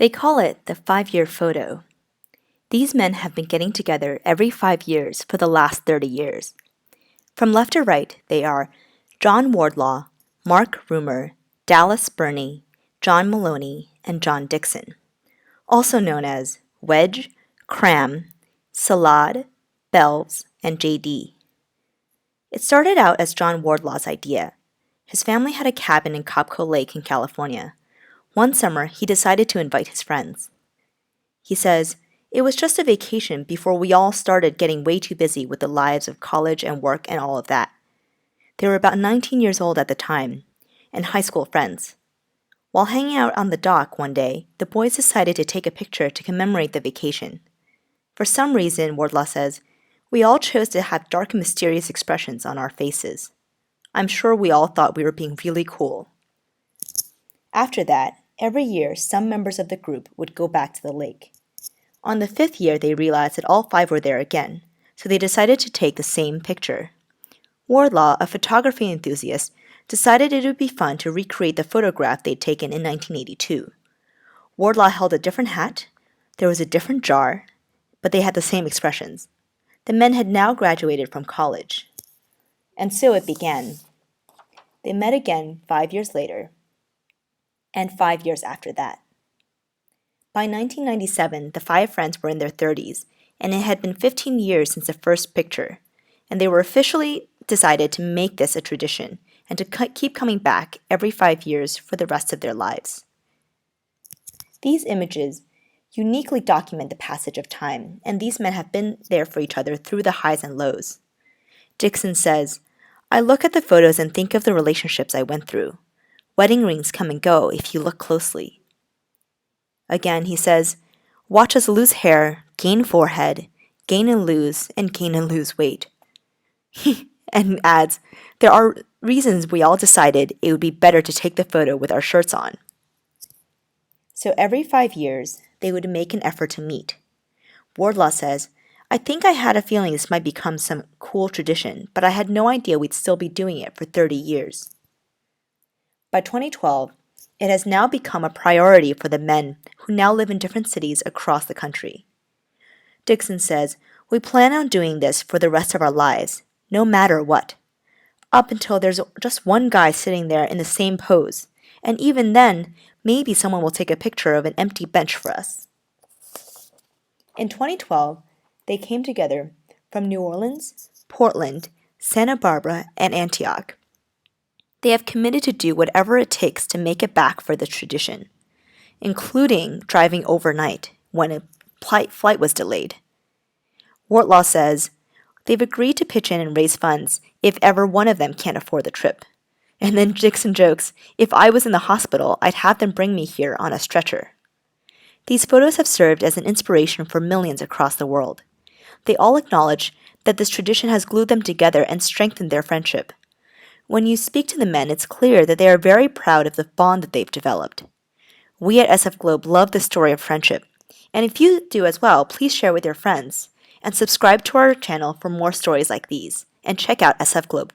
They call it the 5-year photo. These men have been getting together every 5 years for the last 30 years. From left to right, they are John Wardlaw, Mark Rumer, Dallas Burney, John Maloney, and John Dixon, also known as Wedge, Cram, Salad, Bells, and JD. It started out as John Wardlaw's idea. His family had a cabin in Copco Lake in California. One summer, he decided to invite his friends. He says, "It was just a vacation before we all started getting way too busy with the lives of college and work and all of that." They were about 19 years old at the time, and high school friends. While hanging out on the dock one day, the boys decided to take a picture to commemorate the vacation. For some reason, Wardlaw says, "We all chose to have dark and mysterious expressions on our faces. I'm sure we all thought we were being really cool." After that, every year some members of the group would go back to the lake. On the 5th year, they realized that all 5 were there again, so they decided to take the same picture. Wardlaw, a photography enthusiast, decided it would be fun to recreate the photograph they'd taken in 1982. Wardlaw held a different hat, there was a different jar, but they had the same expressions. The men had now graduated from college. And so it began. They met again 5 years later, and 5 years after that. By 1997, the 5 friends were in their 30s, and it had been 15 years since the first picture, and they were officially decided to make this a tradition and to keep coming back every 5 years for the rest of their lives. These images uniquely document the passage of time, and these men have been there for each other through the highs and lows. Dixon says, "I look at the photos and think of the relationships I went through. Wedding rings come and go if you look closely." Again, he says, "Watch us lose hair, gain forehead, gain and lose weight." And adds, "There are reasons we all decided it would be better to take the photo with our shirts on." So every 5 years, they would make an effort to meet. Wardlaw says, "I think I had a feeling this might become some cool tradition, but I had no idea we'd still be doing it for 30 years. By 2012, it has now become a priority for the men who now live in different cities across the country. Dixon says, "We plan on doing this for the rest of our lives, no matter what. Up until there's just one guy sitting there in the same pose, and even then, maybe someone will take a picture of an empty bench for us." In 2012, they came together from New Orleans, Portland, Santa Barbara, and Antioch. They have committed to do whatever it takes to make it back for the tradition, including driving overnight when a flight was delayed. Wardlaw says, they've agreed to pitch in and raise funds if ever one of them can't afford the trip. And then Dixon jokes, "If I was in the hospital, I'd have them bring me here on a stretcher." These photos have served as an inspiration for millions across the world. They all acknowledge that this tradition has glued them together and strengthened their friendship. When you speak to the men, it's clear that they are very proud of the bond that they've developed. We at SF Globe love the story of friendship, and if you do as well, please share with your friends, and subscribe to our channel for more stories like these, and check out sfglobe.com.